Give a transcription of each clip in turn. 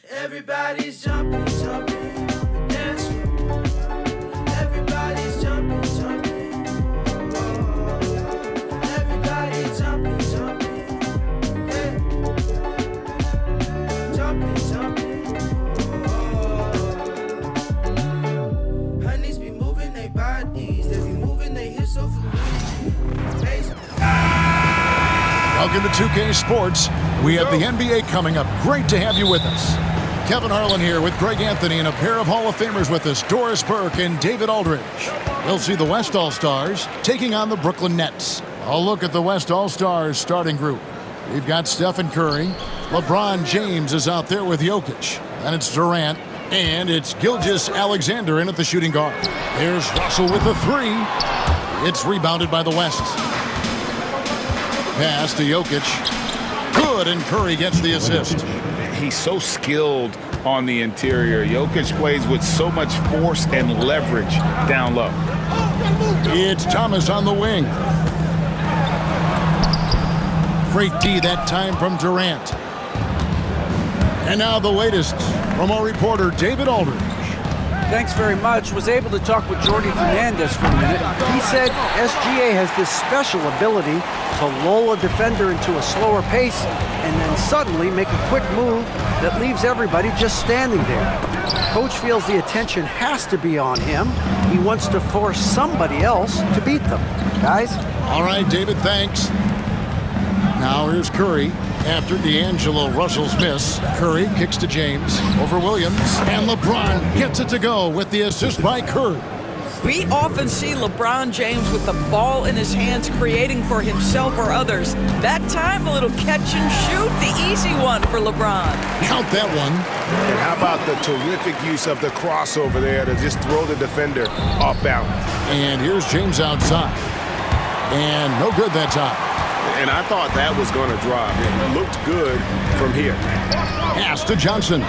Everybody's jumping, jumping on the dance floor. Everybody's jumping, jumping. Oh, everybody's jumping, jumping. Yeah. Jumping, jumping. Oh. Honeys be moving their bodies. They be moving their hips so fluid. Welcome to 2K Sports. We have the NBA coming up. Great to have you with us. Kevin Harlan here with Greg Anthony and a pair of Hall of Famers with us, Doris Burke and David Aldridge. We'll see the West All-Stars taking on the Brooklyn Nets. A look at the West All-Stars starting group. We've got Stephen Curry. LeBron James is out there with Jokic. And it's Durant. And it's Gilgeous-Alexander in at the shooting guard. Here's Russell with the three. It's rebounded by the West. Pass to Jokic. Good, and Curry gets the assist. He's so skilled on the interior. Jokic plays with so much force and leverage down low. It's Thomas on the wing. Great D that time from Durant. And now the latest from our reporter, David Aldridge. Thanks very much. Was able to talk with Jordi Fernandez for a minute. He said SGA has this special ability to lull a defender into a slower pace and then suddenly make a quick move that leaves everybody just standing there. Coach feels the attention has to be on him. He wants to force somebody else to beat them. Guys? All right, David, thanks. Now here's Curry. After D'Angelo Russell's miss, Curry kicks to James over Williams, and LeBron gets it to go with the assist by Curry. We often see LeBron James with the ball in his hands creating for himself or others. That time, a little catch and shoot, the easy one for LeBron. Count that one. And how about the terrific use of the crossover there to just throw the defender off balance. And here's James outside. And no good that time. And I thought that was going to drop. It looked good from here. Pass to Johnson.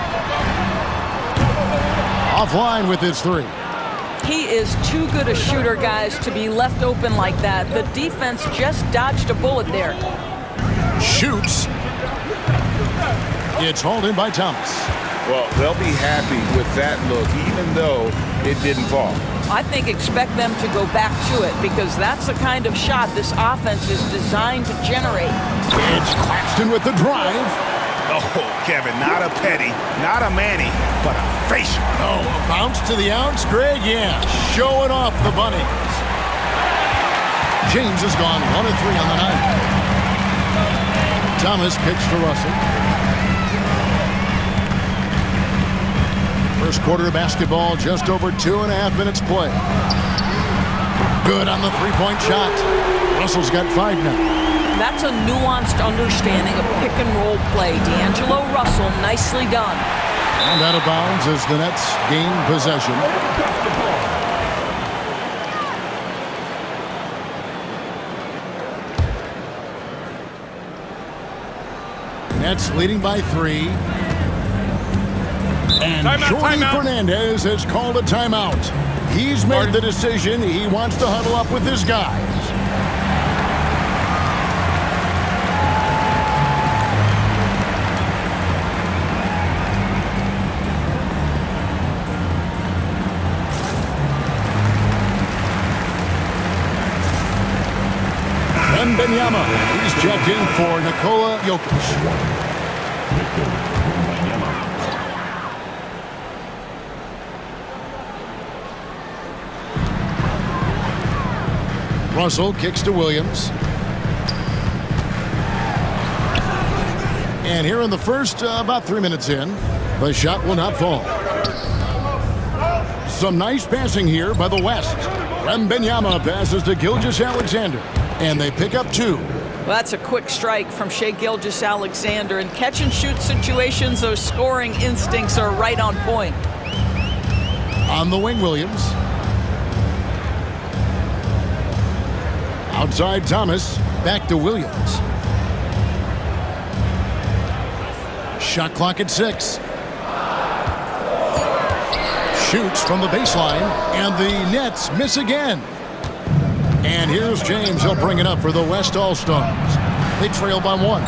Offline with his three. He is too good a shooter, guys, to be left open like that. The defense just dodged a bullet there. Shoots. It's hauled in by Thomas. Well, they'll be happy with that look, even though it didn't fall. I think expect them to go back to it because that's the kind of shot this offense is designed to generate. It's Claxton with the drive. Oh, Kevin, not a Petty, not a Manny, but a facial. Oh, a bounce to the outs, Greg? Yeah, showing off the bunnies. James has gone 1 of 3 on the night. Thomas kicks to Russell. First quarter of basketball, just over 2.5 minutes play. Good on the three-point shot. Russell's got 5 now. That's a nuanced understanding of pick-and-roll play. D'Angelo Russell, nicely done. And out of bounds as the Nets gain possession. Nets leading by 3. And Jordi Fernandez has called a timeout. He's made the decision. He wants to huddle up with his guys. Wembanyama. He's checked in for Nikola Jokic. Russell kicks to Williams. And here in the first, about 3 minutes in, the shot will not fall. Some nice passing here by the West. Wembanyama passes to Gilgeous-Alexander. And they pick up 2. Well, that's a quick strike from Shai Gilgeous-Alexander. In catch-and-shoot situations, those scoring instincts are right on point. On the wing, Williams. Outside Thomas, back to Williams. Shot clock at 6. Shoots from the baseline, and the Nets miss again. And here's James. He'll bring it up for the West All-Stars. They trail by 1.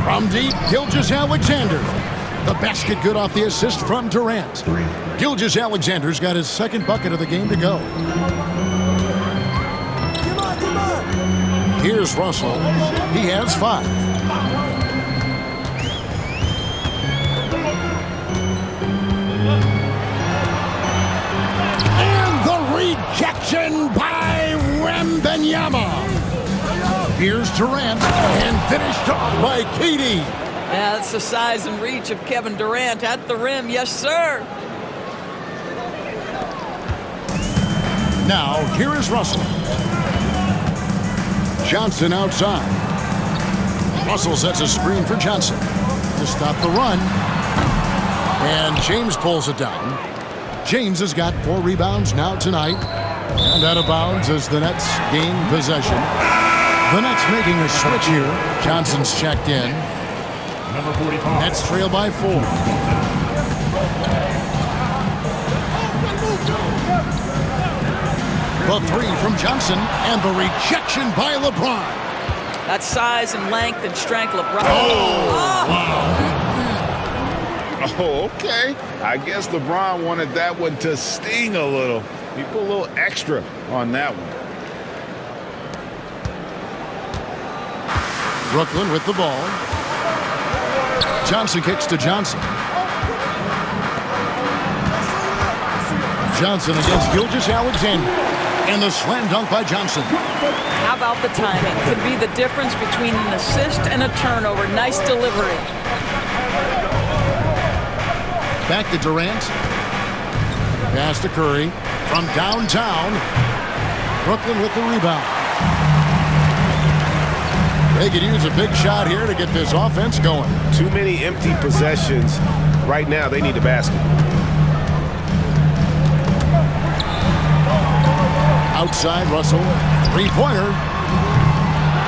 From deep, Gilgeous-Alexander. The basket good off the assist from Durant. Gilgeous-Alexander's got his second bucket of the game to go. Here's Russell. He has 5. And the rejection by Wembanyama. Here's Durant, and finished off by KD. Yeah, that's the size and reach of Kevin Durant at the rim. Yes, sir. Now, here is Russell. Johnson outside. Russell sets a screen for Johnson to stop the run. And James pulls it down. James has got 4 rebounds now tonight. And out of bounds as the Nets gain possession. The Nets making a switch here. Johnson's checked in. Number 45. Nets trail by 4. The 3 from Johnson, and the rejection by LeBron. That's size and length and strength, LeBron. Oh, okay. I guess LeBron wanted that one to sting a little. He put a little extra on that one. Brooklyn with the ball. Johnson kicks to Johnson. Johnson against Gilgeous-Alexander. And the slam dunk by Johnson. How about the timing? Could be the difference between an assist and a turnover. Nice delivery. Back to Durant. Pass to Curry. From downtown. Brooklyn with the rebound. They could use a big shot here to get this offense going. Too many empty possessions. Right now, they need a basket. Outside, Russell. 3-pointer.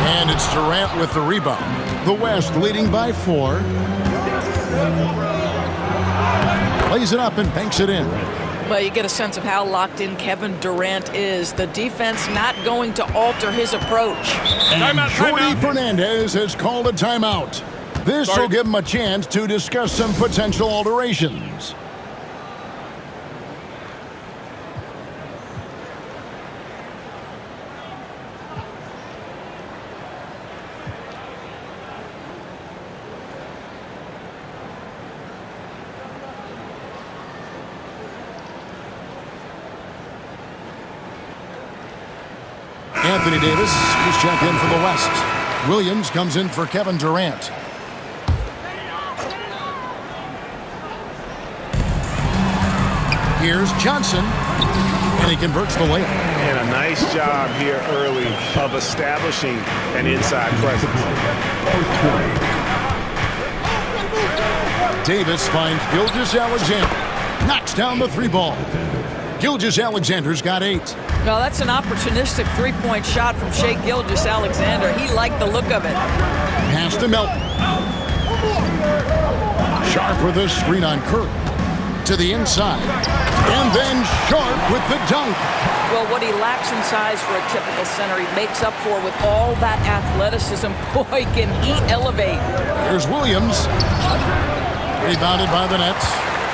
And it's Durant with the rebound. The West leading by 4. Plays it up and banks it in. Well, you get a sense of how locked in Kevin Durant is. The defense not going to alter his approach. And Jordi Fernandez has called a timeout. This will give him a chance to discuss some potential alterations. Anthony Davis is checked in for the West. Williams comes in for Kevin Durant. Here's Johnson, and he converts the layup. And a nice job here early of establishing an inside presence. Davis finds Gilgeous-Alexander. Knocks down the 3-ball. Gilgeous-Alexander's got 8. Well, that's an opportunistic 3-point shot from Shai Gilgeous-Alexander. He liked the look of it. Pass to Melton. Sharp with a screen on Curry. To the inside. And then Sharp with the dunk. Well, what he lacks in size for a typical center, he makes up for with all that athleticism. Boy, can he elevate. Here's Williams. Rebounded by the Nets.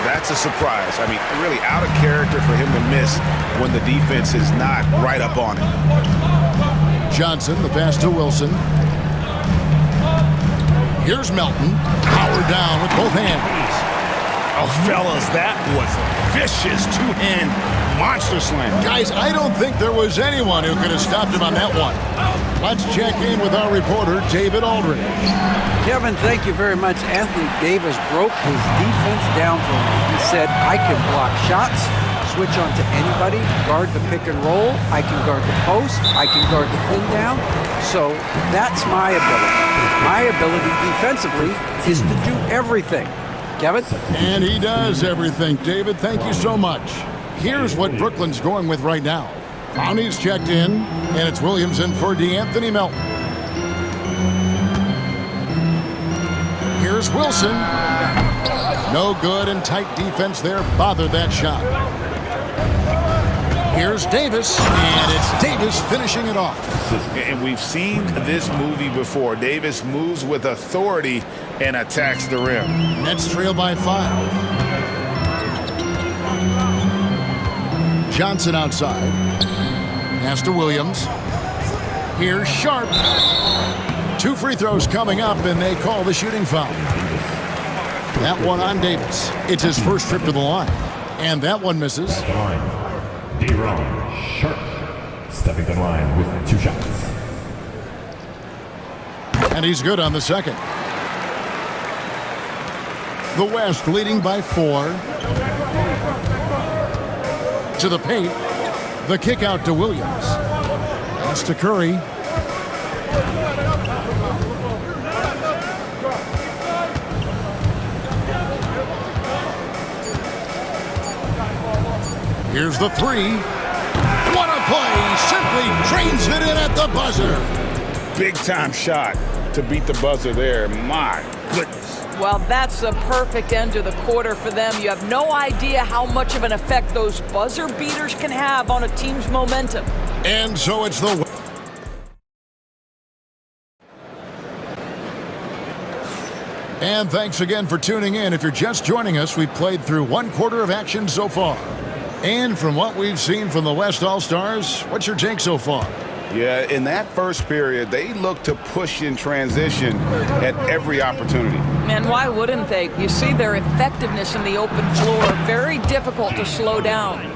That's a surprise. I mean, really out of character for him to miss when the defense is not right up on him. Johnson, the pass to Wilson. Here's Melton. Powered down with both hands. Oh, fellas, that was a vicious two-hand monster slam. Guys, I don't think there was anyone who could have stopped him on that one. Let's check in with our reporter, David Aldridge. Kevin, thank you very much. Anthony Davis broke his defense down for me. He said, I can block shots, switch on to anybody, guard the pick and roll, I can guard the post, I can guard the pin down. So that's my ability. My ability defensively is to do everything. Kevin? And he does everything. David, thank you so much. Here's what Brooklyn's going with right now. Conley's checked in, and it's Williams in for DeAnthony Melton. Here's Wilson. No good, and tight defense there bothered that shot. Here's Davis, and it's Davis finishing it off. And we've seen this movie before. Davis moves with authority and attacks the rim. Nets trail by 5. Johnson outside. Pass to Williams. Here's Sharp. 2 free throws coming up, and they call the shooting foul. That one on Davis. It's his first trip to the line. And that one misses. At the line, D-Ron Sharp stepping to the line with 2 shots. And he's good on the second. The West leading by 4. To the paint. The kick out to Williams. That's to Curry. Here's the 3. What a play! Simply drains it in at the buzzer. Big time shot to beat the buzzer there. My goodness. Well, that's the perfect end to the quarter for them. You have no idea how much of an effect those buzzer beaters can have on a team's momentum. And so it's the... And thanks again for tuning in. If you're just joining us, we've played through 1 quarter of action so far. And from what we've seen from the West All-Stars, what's your take so far? Yeah, in that first period, they looked to push in transition at every opportunity. And why wouldn't they? You see their effectiveness in the open floor. Very difficult to slow down.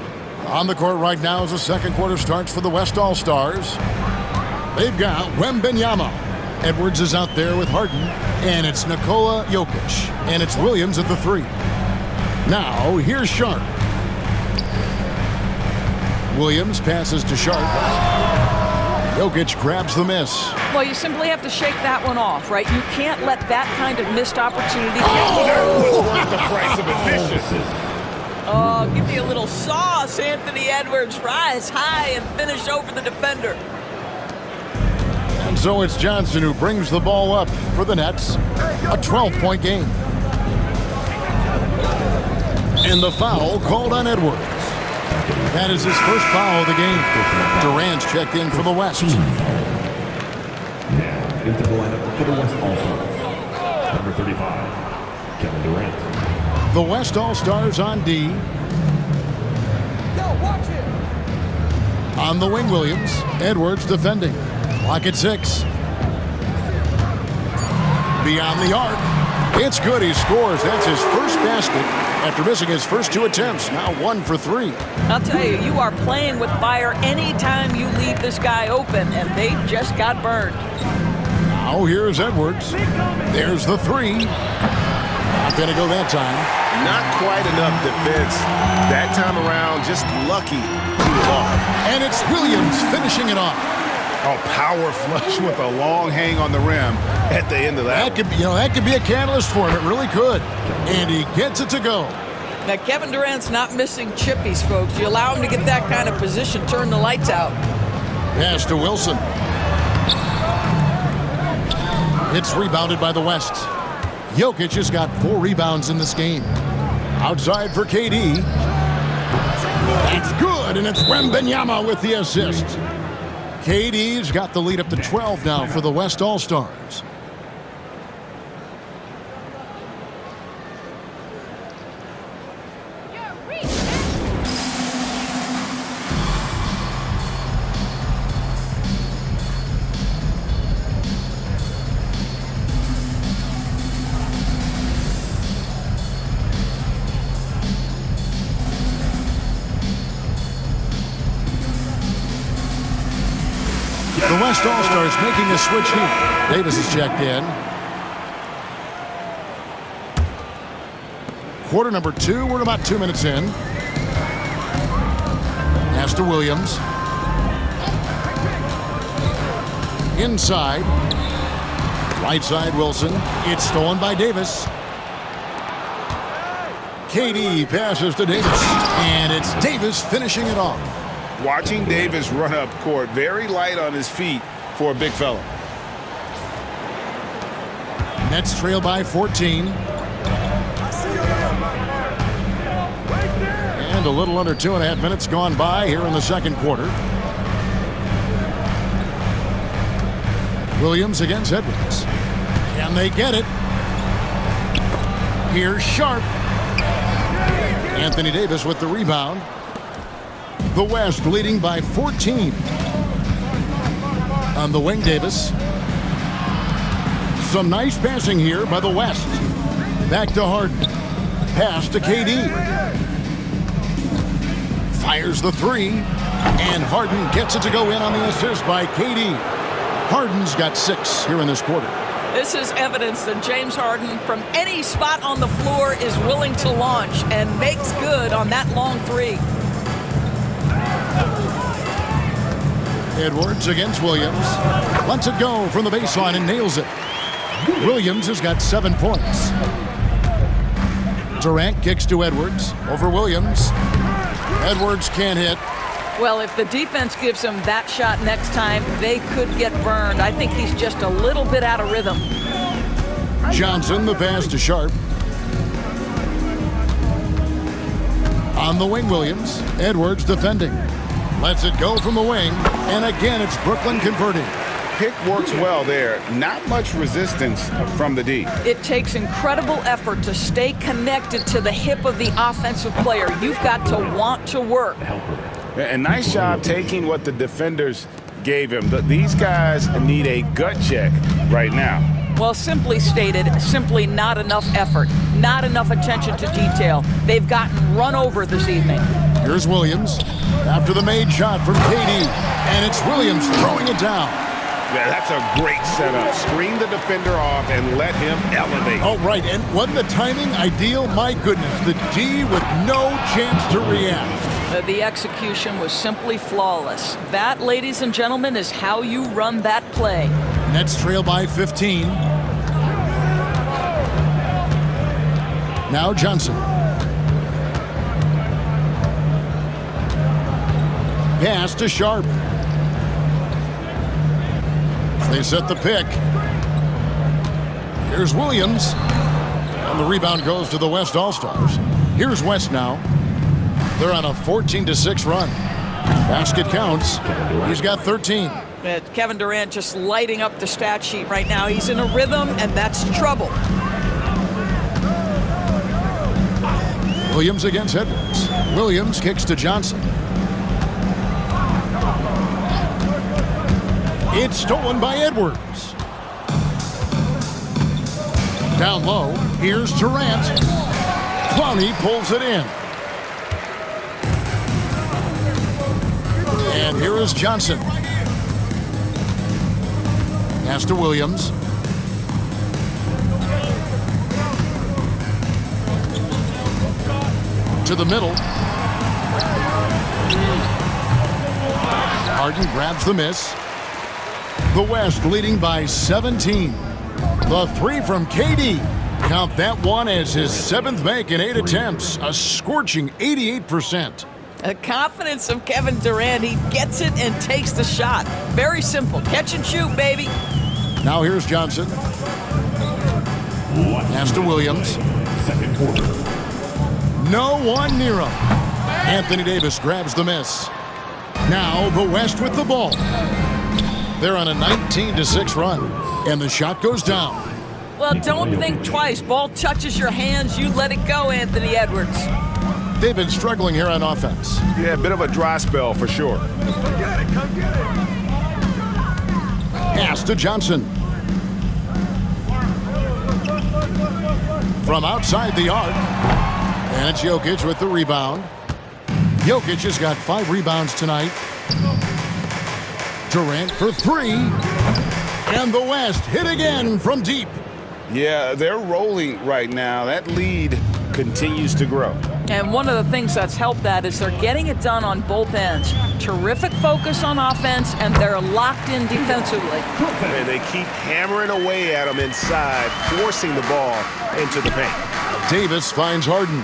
On the court right now as the second quarter starts for the West All-Stars. They've got Wembanyama. Edwards is out there with Harden. And it's Nikola Jokic. And it's Williams at the 3. Now, here's Sharp. Williams passes to Sharp. Jokic grabs the miss. Well, you simply have to shake that one off, right? You can't let that kind of missed opportunity That was worth the price of admission. Oh, give me a little sauce, Anthony Edwards. Rise high and finish over the defender. And so it's Johnson who brings the ball up for the Nets. A 12-point game. And the foul called on Edwards. That is his first foul of the game. Durant's checked in for the West. Now into the lineup for the West All-Stars. Number 35, Kevin Durant. The West All-Stars on D. On the wing, Williams. Edwards defending. Clock at 6. Beyond the arc. It's good. He scores. That's his first basket after missing his first 2 attempts. Now 1 for 3. I'll tell you, you are playing with fire anytime you leave this guy open, and they just got burned. Now here's Edwards. There's the 3. Not going to go that time. Not quite enough defense that time around. Just lucky he was off. And it's Williams finishing it off. A power flush with a long hang on the rim at the end of that. That could be a catalyst for him. It really could. And he gets it to go. Now, Kevin Durant's not missing chippies, folks. You allow him to get that kind of position, turn the lights out. Pass to Wilson. It's rebounded by the West. Jokic has got 4 rebounds in this game. Outside for KD. That's good, and it's Wembanyama with the assist. KD's got the lead up to 12 now for the West All-Stars. The West All-Stars making a switch here. Davis is checked in. Quarter number 2. We're about 2 minutes in. Pass to Williams. Inside. Right side, Wilson. It's stolen by Davis. KD passes to Davis. And it's Davis finishing it off. Watching Davis run up court, very light on his feet for a big fella. Nets trail by 14. And a little under 2.5 minutes gone by here in the second quarter. Williams against Edwards. Can they get it? Here's Sharp. Anthony Davis with the rebound. The West leading by 14. On the wing, Davis. Some nice passing here by the West. Back to Harden. Pass to KD. Fires the three. And Harden gets it to go in on the assist by KD. Harden's got 6 here in this quarter. This is evidence that James Harden, from any spot on the floor, is willing to launch and makes good on that long three. Edwards against Williams. Lets it go from the baseline and nails it. Williams has got 7 points. Durant kicks to Edwards over Williams. Edwards can't hit. Well, if the defense gives him that shot next time, they could get burned. I think he's just a little bit out of rhythm. Johnson, the pass to Sharp. On the wing, Williams. Edwards defending. Lets it go from the wing. And again, it's Brooklyn converting. Pick works well there. Not much resistance from the D. It takes incredible effort to stay connected to the hip of the offensive player. You've got to want to work. And nice job taking what the defenders gave him. These guys need a gut check right now. Well, simply stated, simply not enough effort, not enough attention to detail. They've gotten run over this evening. Here's Williams after the made shot from KD. And it's Williams throwing it down. Yeah, that's a great setup. Screen the defender off and let him elevate. Oh, right. And wasn't the timing ideal? My goodness. The D with no chance to react. The execution was simply flawless. That, ladies and gentlemen, is how you run that play. Nets trail by 15. Now Johnson. Pass to Sharp. They set the pick. Here's Williams. And the rebound goes to the West All-Stars. Here's West now. They're on a 14-6 run. Basket counts. He's got 13. Kevin Durant just lighting up the stat sheet right now. He's in a rhythm, and that's trouble. Williams against Edwards. Williams kicks to Johnson. It's stolen by Edwards. Down low, here's Durant. Clowney pulls it in. And here is Johnson. Pass to Williams. To the middle. Harden grabs the miss. The West leading by 17. The three from KD. Count that one as his 7th make in 8 attempts. A scorching 88%. The confidence of Kevin Durant. He gets it and takes the shot. Very simple. Catch and shoot, baby. Now here's Johnson. Pass to Williams. Second quarter. No one near him. Anthony Davis grabs the miss. Now the West with the ball. They're on a 19-6 run. And the shot goes down. Well, don't think twice. Ball touches your hands. You let it go, Anthony Edwards. They've been struggling here on offense. Yeah, a bit of a dry spell for sure. Pass to Johnson. From outside the arc. And it's Jokic with the rebound. Jokic has got 5 rebounds tonight. Durant for 3. And the West hit again from deep. Yeah, they're rolling right now. That lead continues to grow. And one of the things that's helped that is they're getting it done on both ends. Terrific focus on offense, and they're locked in defensively. And they keep hammering away at them inside, forcing the ball into the paint. Davis finds Harden.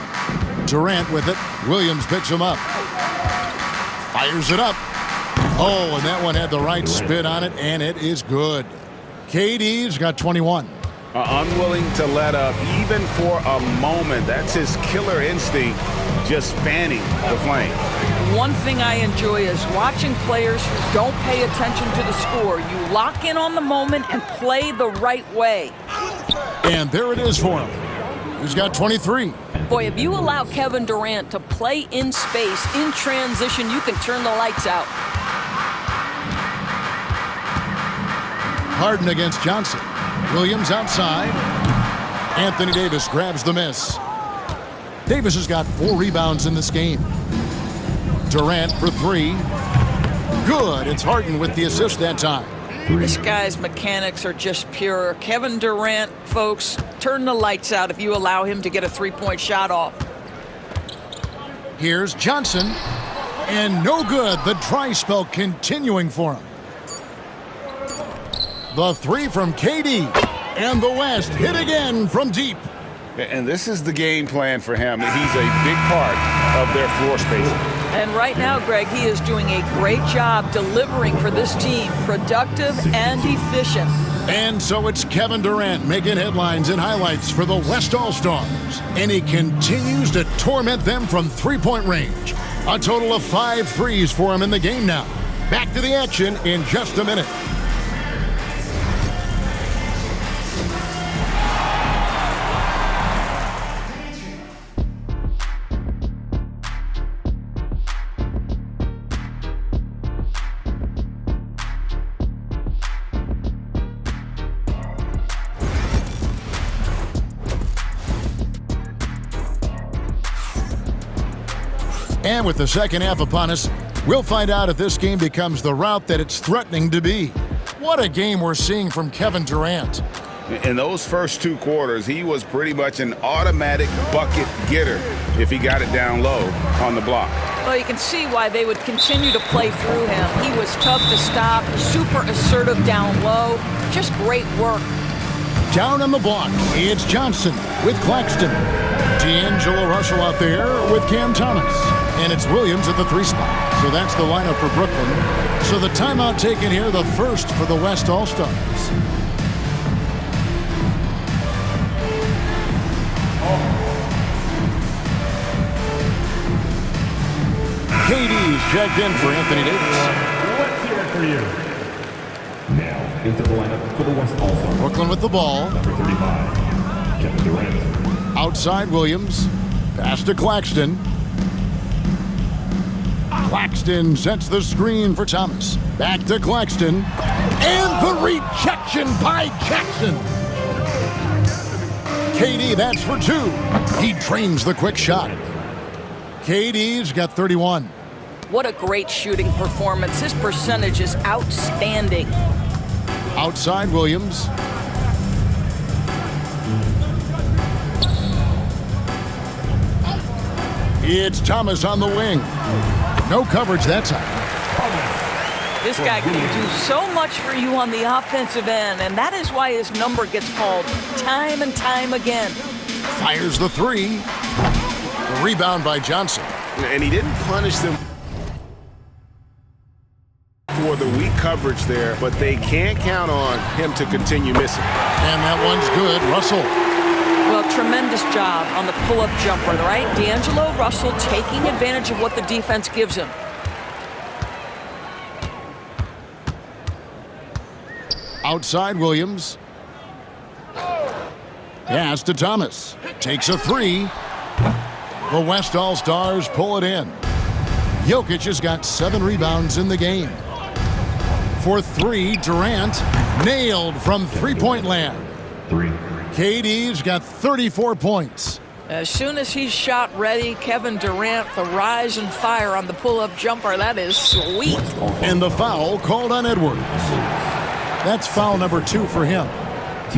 Durant with it. Williams picks him up. Fires it up. Oh, and that one had the right spin on it, and it is good. KD's got 21. Unwilling to let up even for a moment. That's his killer instinct just fanning the flame. One thing I enjoy is watching players who don't pay attention to the score. You lock in on the moment and play the right way. And there it is for him. He's got 23. Boy, if you allow Kevin Durant to play in space, in transition, you can turn the lights out. Harden against Johnson. Williams outside. Anthony Davis grabs the miss. Davis has got 4 rebounds in this game. Durant for 3. Good. It's Harden with the assist that time. This guy's mechanics are just pure. Kevin Durant, folks, turn the lights out if you allow him to get a 3-point shot off. Here's Johnson. And no good. The dry spell continuing for him. The 3 from KD. And the West hit again from deep. And this is the game plan for him. He's a big part of their floor spacing. And right now, Greg, he is doing a great job delivering for this team. Productive and efficient. And so it's Kevin Durant making headlines and highlights for the West All-Stars. And he continues to torment them from three-point range. A total of 5 threes for him in the game now. Back to the action in just a minute. And with the second half upon us, we'll find out if this game becomes the route that it's threatening to be. What a game we're seeing from Kevin Durant. In those first 2 quarters, he was pretty much an automatic bucket getter if he got it down low on the block. Well, you can see why they would continue to play through him. He was tough to stop, super assertive down low. Just great work. Down on the block, it's Johnson with Claxton. D'Angelo Russell out there with Cam Thomas. And it's Williams at the 3 spot. So that's the lineup for Brooklyn. So the timeout taken here, the first for the West All-Stars. KD's checked in for Anthony Davis. Let's hear it for you. Now into the lineup for the West All-Stars. Brooklyn with the ball. Number 35, Kevin Durant. Outside Williams. Pass to Claxton. Claxton sets the screen for Thomas. Back to Claxton. And the rejection by Jackson. KD, that's for 2. He trains the quick shot. KD's got 31. What a great shooting performance. His percentage is outstanding. Outside Williams. It's Thomas on the wing. No coverage that time. This guy can do so much for you on the offensive end, and that is why his number gets called time and time again. Fires the 3. The rebound by Johnson. And he didn't punish them for the weak coverage there, but they can't count on him to continue missing. And that one's good. Russell. Well, tremendous job on the pull-up jumper, right? D'Angelo Russell taking advantage of what the defense gives him. Outside Williams. Pass to Thomas. Takes a 3. The West All-Stars pull it in. Jokic has got 7 rebounds in the game. For 3, Durant nailed from three-point land. 3. KD's got 34 points. As soon as he's shot ready, Kevin Durant, the rise and fire on the pull-up jumper, that is sweet. And the foul called on Edwards. That's foul number 2 for him.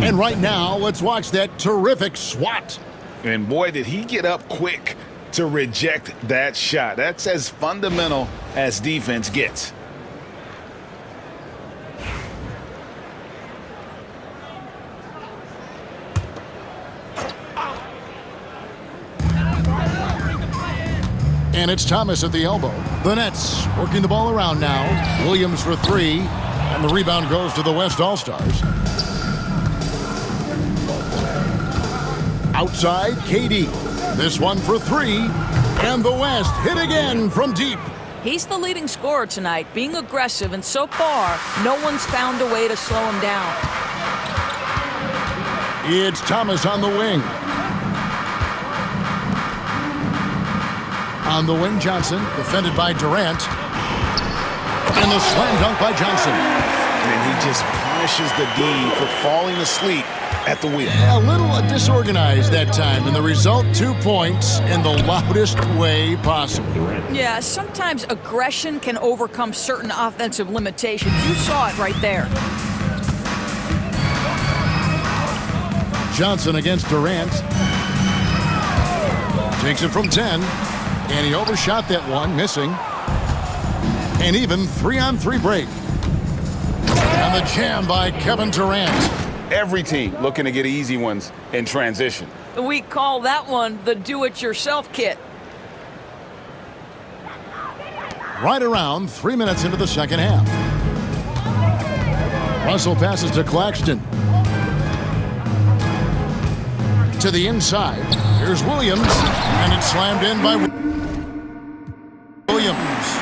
And right now, let's watch that terrific swat. And boy, did he get up quick to reject that shot. That's as fundamental as defense gets. And it's Thomas at the elbow. The Nets working the ball around now. Williams for 3. And the rebound goes to the West All-Stars. Outside, KD. This one for 3. And the West hit again from deep. He's the leading scorer tonight, being aggressive, and so far, no one's found a way to slow him down. It's Thomas on the wing. On the wing, Johnson, defended by Durant. And the slam dunk by Johnson. And he just punishes the D for falling asleep at the wheel. A little disorganized that time, and the result, 2 points in the loudest way possible. Yeah, sometimes aggression can overcome certain offensive limitations. You saw it right there. Johnson against Durant. Takes it from 10, and he overshot that one, missing. And even 3-on-3 break. And the jam by Kevin Durant. Every team looking to get easy ones in transition. We call that one the do-it-yourself kit. Right around 3 minutes into the second half. Russell passes to Claxton. To the inside. Here's Williams. And it's slammed in by Williams.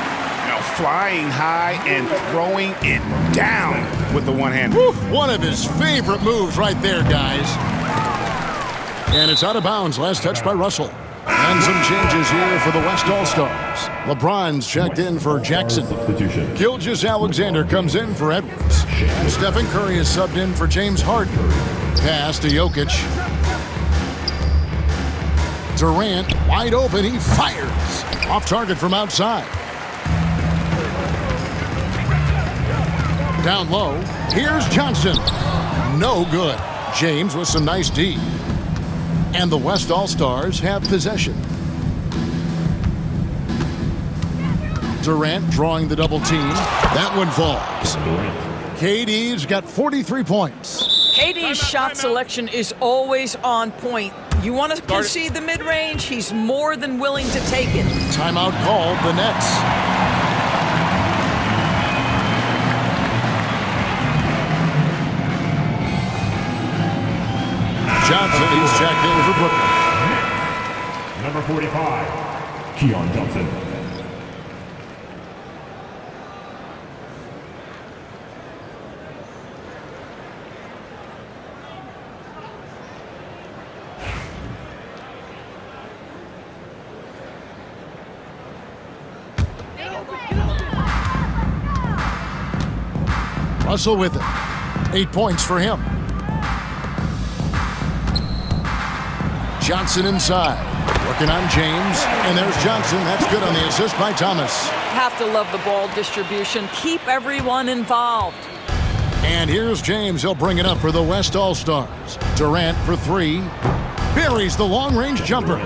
Flying high and throwing it down with the one hand. One of his favorite moves right there, guys. And it's out of bounds. Last touch by Russell. And some changes here for the West All-Stars. LeBron's checked in for Jackson. Gilgeous-Alexander comes in for Edwards. And Stephen Curry is subbed in for James Harden. Pass to Jokic. Durant, wide open, he fires. Off target from outside. Down low, here's Johnson. No good. James with some nice D. And the West All-Stars have possession. Durant drawing the double team. That one falls. KD's got 43 points. KD's shot selection is always on point. You want to concede the mid-range, he's more than willing to take it. Timeout called, the Nets. Johnson, he's checked in for Brooklyn. Number 45, Keon Johnson. Russell with it. 8 points for him. Johnson inside. Working on James. And there's Johnson. That's good on the assist by Thomas. Have to love the ball distribution. Keep everyone involved. And here's James. He'll bring it up for the West All-Stars. Durant for 3. Buries the long-range jumper.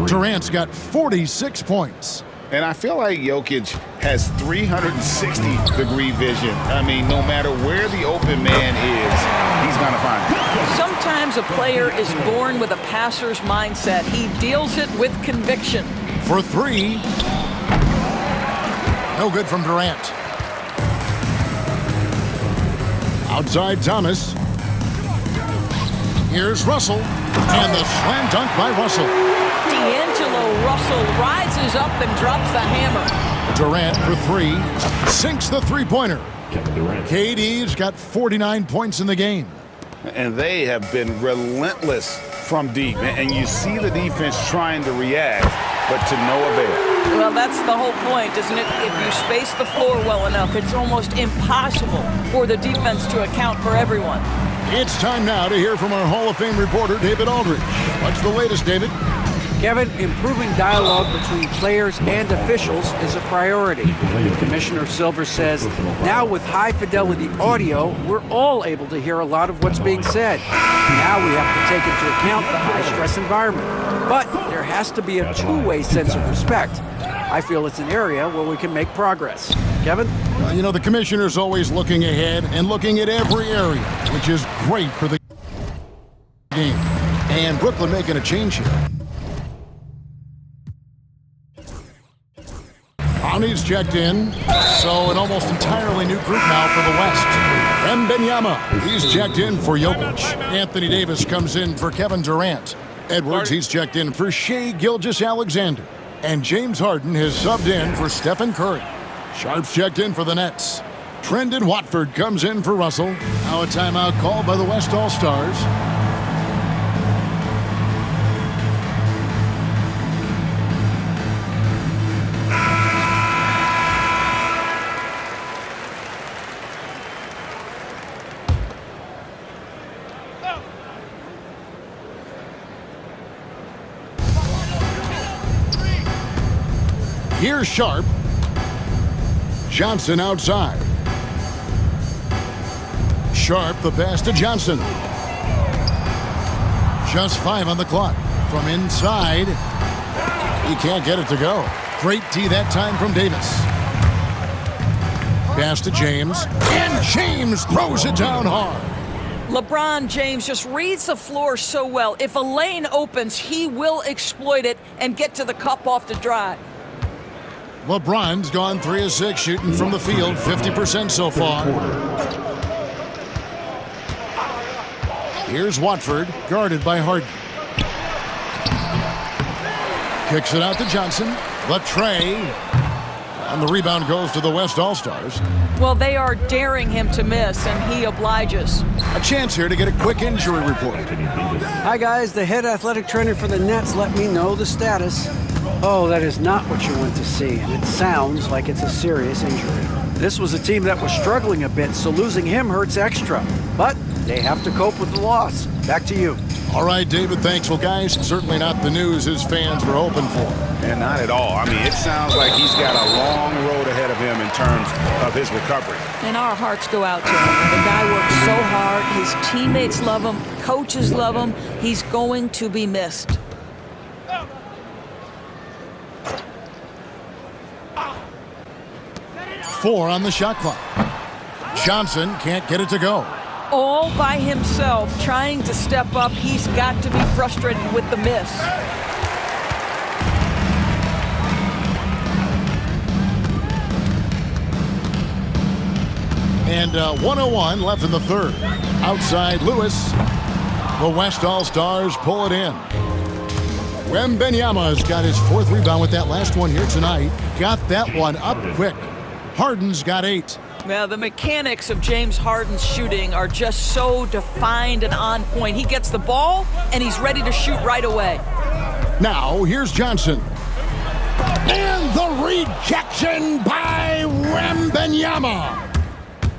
Durant's got 46 points. And I feel like Jokic has 360-degree vision. I mean, no matter where the open man is, he's going to find it. Sometimes a player is born with a passer's mindset. He deals it with conviction. For 3. No good from Durant. Outside Thomas. Here's Russell. And the slam dunk by Russell. D'Angelo Russell rises up and drops the hammer. Durant for 3. Sinks the three-pointer. Kevin Durant. KD's got 49 points in the game. And they have been relentless from deep. And you see the defense trying to react, but to no avail. Well, that's the whole point, isn't it? If you space the floor well enough, it's almost impossible for the defense to account for everyone. It's time now to hear from our Hall of Fame reporter, David Aldridge. What's the latest, David? Kevin, improving dialogue between players and officials is a priority. Commissioner Silver says, now with high-fidelity audio, we're all able to hear a lot of what's being said. Now we have to take into account the high-stress environment. But there has to be a two-way sense of respect. I feel it's an area where we can make progress. Kevin? Well, you know, the commissioner's always looking ahead and looking at every area, which is great for the game. And Brooklyn making a change here. Brownie's checked in, so an almost entirely new group now for the West. Wembanyama, he's checked in for Jokic. Anthony Davis comes in for Kevin Durant. Edwards, he's checked in for Shai Gilgeous-Alexander. And James Harden has subbed in for Stephen Curry. Sharp's checked in for the Nets. Trendon Watford comes in for Russell. Now a timeout called by the West All-Stars. Here's Sharp. Johnson outside. Sharp, the pass to Johnson. Just 5 on the clock. From inside, he can't get it to go. Great D that time from Davis. Pass to James, and James throws it down hard. LeBron James just reads the floor so well. If a lane opens, he will exploit it and get to the cup off the drive. LeBron's gone 3 of 6 shooting from the field, 50% so far. Here's Watford, guarded by Harden. Kicks it out to Johnson. The tray. And the rebound goes to the West All-Stars. Well, they are daring him to miss, and he obliges. A chance here to get a quick injury report. Hi, guys. The head athletic trainer for the Nets let me know the status. Oh, that is not what you went to see, and it sounds like it's a serious injury. This was a team that was struggling a bit, so losing him hurts extra. But they have to cope with the loss. Back to you. All right, David, thanks. Well, guys, certainly not the news his fans were hoping for. And not at all. I mean, it sounds like he's got a long road ahead of him in terms of his recovery. And our hearts go out to him. The guy works so hard. His teammates love him. Coaches love him. He's going to be missed. Four on the shot clock. Johnson can't get it to go. All by himself, trying to step up. He's got to be frustrated with the miss. And 101 left in the third. Outside Lewis. The West All-Stars pull it in. Wembanyama's got his 4th rebound with that last one here tonight. Got that one up quick. Harden's got 8. Well, the mechanics of James Harden's shooting are just so defined and on point. He gets the ball, and he's ready to shoot right away. Now, here's Johnson. And the rejection by Wembanyama.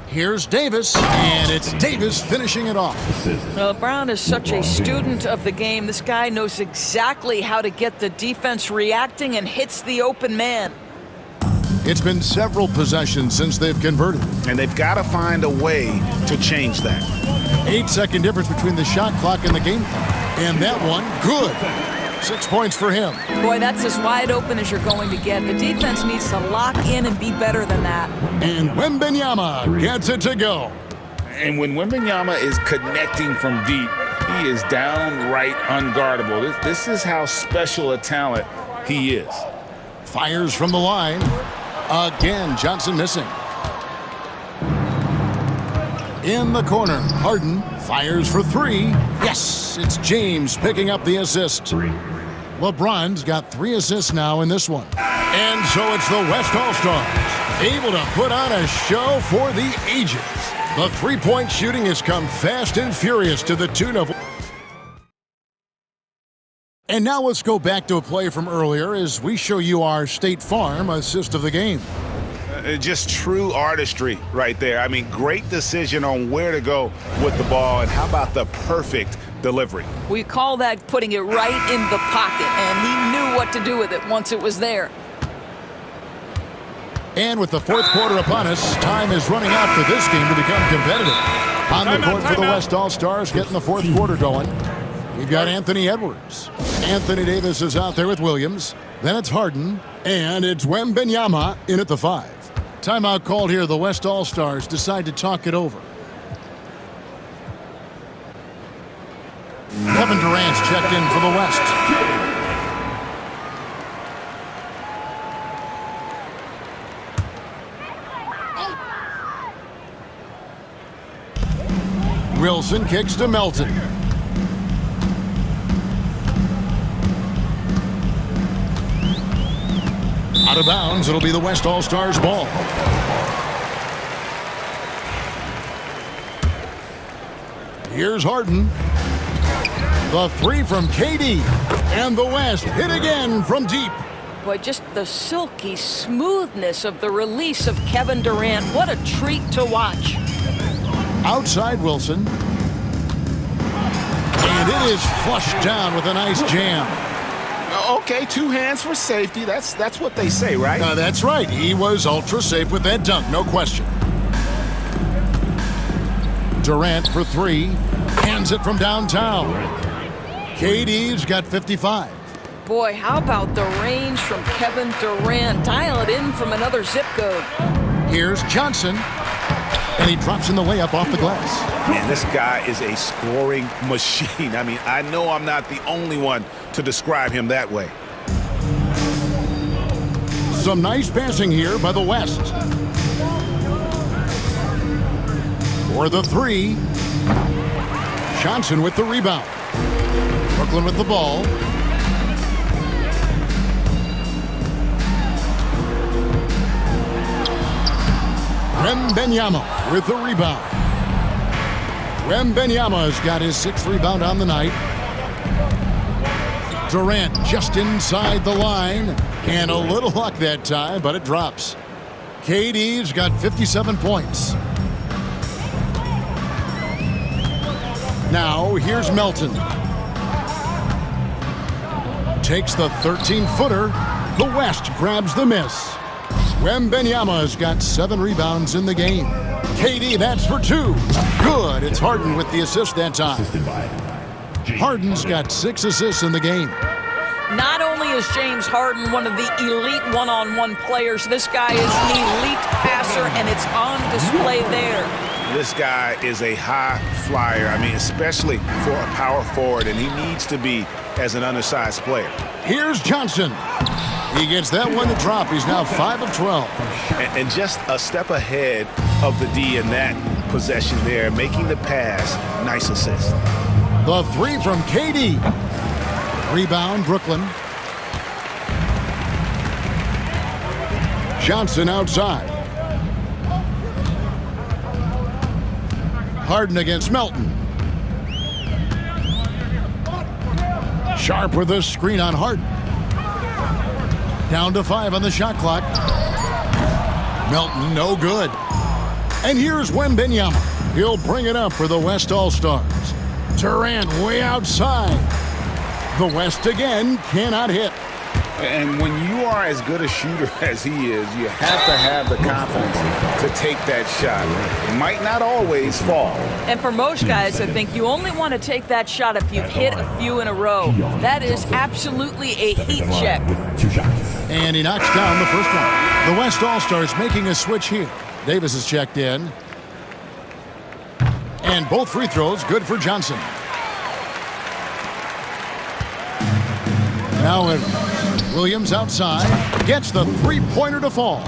Here's Davis, and it's Davis finishing it off. Well, Brown is such a student of the game. This guy knows exactly how to get the defense reacting and hits the open man. It's been several possessions since they've converted. And they've got to find a way to change that. 8-second difference between the shot clock and the game clock. And that one, good. 6 points for him. Boy, that's as wide open as you're going to get. The defense needs to lock in and be better than that. And Wembanyama gets it to go. And when Wembanyama is connecting from deep, he is downright unguardable. This is how special a talent he is. Fires from the line. Again, Johnson missing. In the corner, Harden fires for 3. Yes, it's James picking up the assist. LeBron's got 3 assists now in this one. And so it's the West All-Stars, able to put on a show for the ages. The three-point shooting has come fast and furious to the tune of... And now let's go back to a play from earlier as we show you our State Farm assist of the game. Just true artistry right there. I mean, great decision on where to go with the ball, and how about the perfect delivery? We call that putting it right in the pocket, and he knew what to do with it once it was there. And with the fourth quarter upon us, time is running out for this game to become competitive. On the court for the West All-Stars, getting the fourth quarter going. We've got Anthony Edwards. Anthony Davis is out there with Williams. Then it's Harden. And it's Wembanyama in at the 5. Timeout called here. The West All-Stars decide to talk it over. Kevin Durant's checked in for the West. Wilson kicks to Melton. Out of bounds, it'll be the West All-Stars ball. Here's Harden. The three from KD. And the West hit again from deep. Boy, just the silky smoothness of the release of Kevin Durant. What a treat to watch. Outside Wilson. And it is flushed down with a nice jam. Okay, 2 hands for safety. That's what they say, right? That's right. He was ultra safe with that dunk, no question. Durant for 3. Hands it from downtown. KD's got 55. Boy, how about the range from Kevin Durant? Dial it in from another zip code. Here's Johnson. And he drops in the layup off the glass. Man, this guy is a scoring machine. I mean, I know I'm not the only one to describe him that way. Some nice passing here by the West. For the 3. Johnson with the rebound. Brooklyn with the ball. Wembanyama with the rebound. Wembanyama's got his 6th rebound on the night. Durant just inside the line. And a little luck that time, but it drops. KD's got 57 points. Now, here's Melton. Takes the 13-footer. The West grabs the miss. Wembanyama's got 7 rebounds in the game. KD, that's for 2. Good. It's Harden with the assist that time. Harden's got 6 assists in the game. Not only is James Harden one of the elite one-on-one players, this guy is an elite passer, and it's on display there. This guy is a high flyer. I mean, especially for a power forward, and he needs to be as an undersized player. Here's Johnson. He gets that one to drop. He's now 5 of 12. And just a step ahead of the D in that possession there, making the pass. Nice assist. The 3 from KD. Rebound, Brooklyn. Johnson outside. Harden against Melton. Sharp with a screen on Harden. Down to 5 on the shot clock. Melton, no good. And here's Wembanyama. He'll bring it up for the West All-Stars. Durant way outside. The West again cannot hit. And when you are as good a shooter as he is, you have to have the confidence to take that shot. It might not always fall. And for most guys, I think you only want to take that shot if you've hit a few in a row. That is absolutely a heat check. And he knocks down the first one. The West All-Stars making a switch here. Davis is checked in. And both free throws good for Johnson. Now Williams outside, gets the 3-pointer to fall.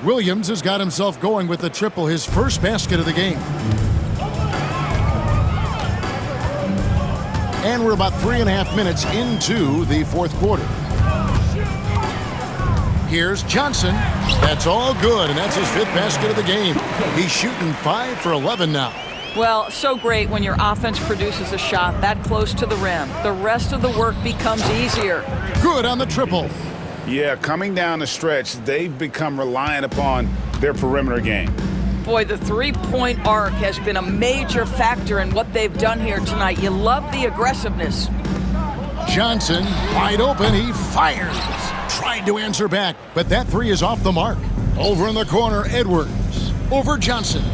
Williams has got himself going with the triple, his first basket of the game. And we're about 3.5 minutes into the 4th quarter. Here's Johnson. That's all good, and that's his 5th basket of the game. He's shooting 5 for 11 now. Well, so great when your offense produces a shot that close to the rim. The rest of the work becomes easier. Good on the triple. Yeah, coming down the stretch, they've become reliant upon their perimeter game. Boy, the three-point arc has been a major factor in what they've done here tonight. You love the aggressiveness. Johnson, wide open, he fires. Tried to answer back, but that 3 is off the mark. Over in the corner, Edwards. Over Johnson.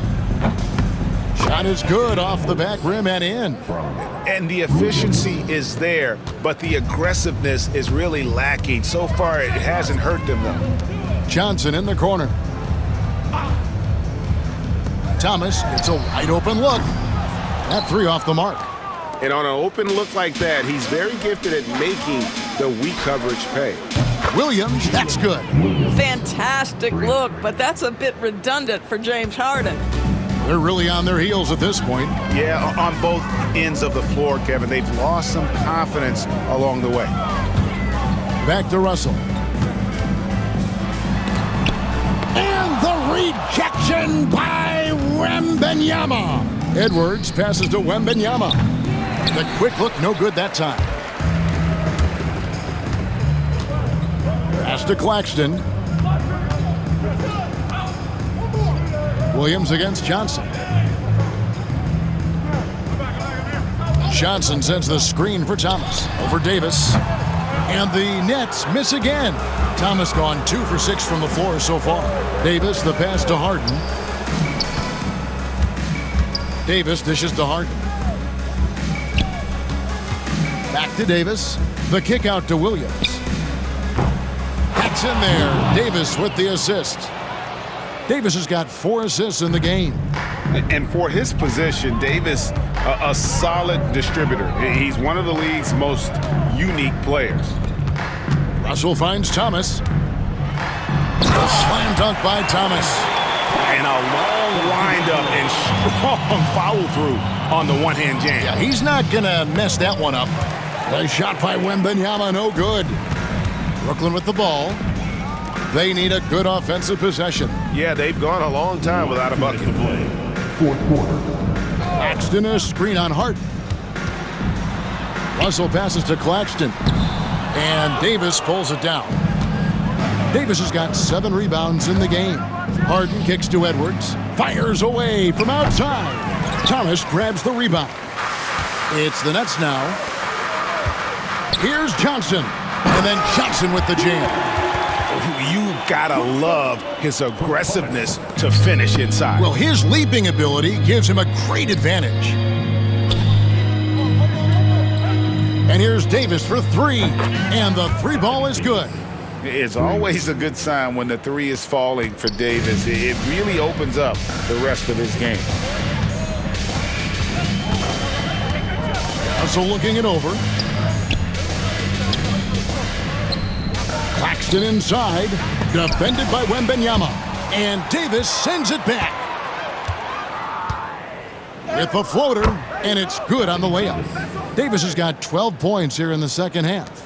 Shot is good off the back rim and in. And the efficiency is there, but the aggressiveness is really lacking. So far, it hasn't hurt them, though. Johnson in the corner. Thomas gets a wide open look. That 3 off the mark. And on an open look like that, he's very gifted at making the weak coverage pay. Williams, that's good. Fantastic look, but that's a bit redundant for James Harden. They're really on their heels at this point. Yeah, on both ends of the floor, Kevin. They've lost some confidence along the way. Back to Russell. Rejection by Wembanyama. Edwards passes to Wembanyama. The quick look, no good that time. Pass to Claxton. Williams against Johnson. Johnson sends the screen for Thomas. Over Davis. And the Nets miss again. Thomas gone 2 for 6 from the floor so far. Davis, the pass to Harden. Davis dishes to Harden. Back to Davis. The kick out to Williams. That's in there. Davis with the assist. Davis has got 4 assists in the game. And for his position, Davis, a solid distributor. He's one of the league's most unique players. Russell finds Thomas. A slam dunk by Thomas. And a long windup and strong follow-through on the one-hand jam. Yeah, he's not going to mess that one up. The shot by Wembanyama, no good. Brooklyn with the ball. They need a good offensive possession. Yeah, they've gone a long time without a bucket. Fourth quarter. Claxton a screen on Harden. Russell passes to Claxton. And Davis pulls it down. Davis has got 7 rebounds in the game. Harden kicks to Edwards. Fires away from outside. Thomas grabs the rebound. It's the Nets now. Here's Johnson. And then Johnson with the jam. You've got to love his aggressiveness to finish inside. Well, his leaping ability gives him a great advantage. And here's Davis for 3. And the 3 ball is good. It's always a good sign when the 3 is falling for Davis. It really opens up the rest of his game. Russell looking it over. Claxton inside, defended by Wembanyama, and Davis sends it back. With the floater, and it's good on the layup. Davis has got 12 points here in the second half.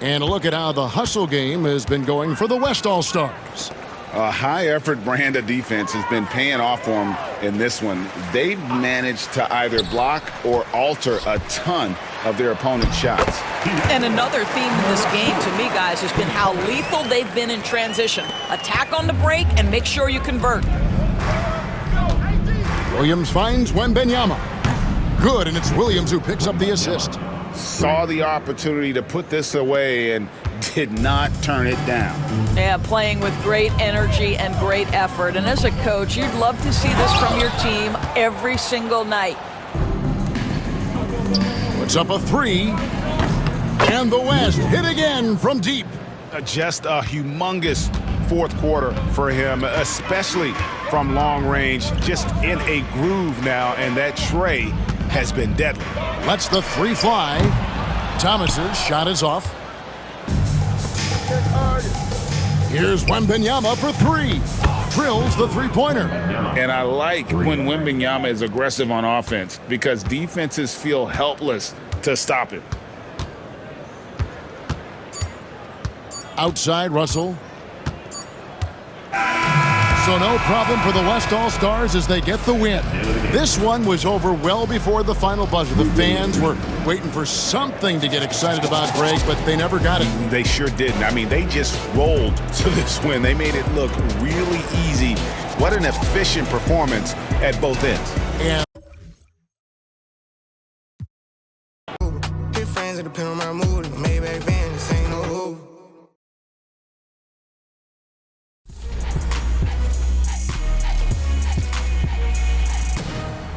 And a look at how the hustle game has been going for the West All-Stars. A high-effort brand of defense has been paying off for them in this one. They've managed to either block or alter a ton of their opponent's shots. And another theme in this game, to me, guys, has been how lethal they've been in transition. Attack on the break and make sure you convert. Williams finds Wembanyama. Good, and it's Williams who picks up the assist. Saw the opportunity to put this away and did not turn it down. Yeah, playing with great energy and great effort. And as a coach, you'd love to see this from your team every single night. Puts up a 3. And the West hit again from deep. Just a humongous fourth quarter for him, especially from long range. Just in a groove now, and that tray has been deadly. Lets the 3 fly. Thomas's shot is off. Here's Wembanyama for 3. Drills the 3-pointer. And I like when Wembanyama is aggressive on offense because defenses feel helpless to stop him. Outside Russell. So no problem for the West All-Stars as they get the win. This one was over well before the final buzzer. The fans were waiting for something to get excited about, Greg, but they never got it. They sure didn't. I mean, they just rolled to this win. They made it look really easy. What an efficient performance at both ends. And Good friends, it depend on my mood. Maybach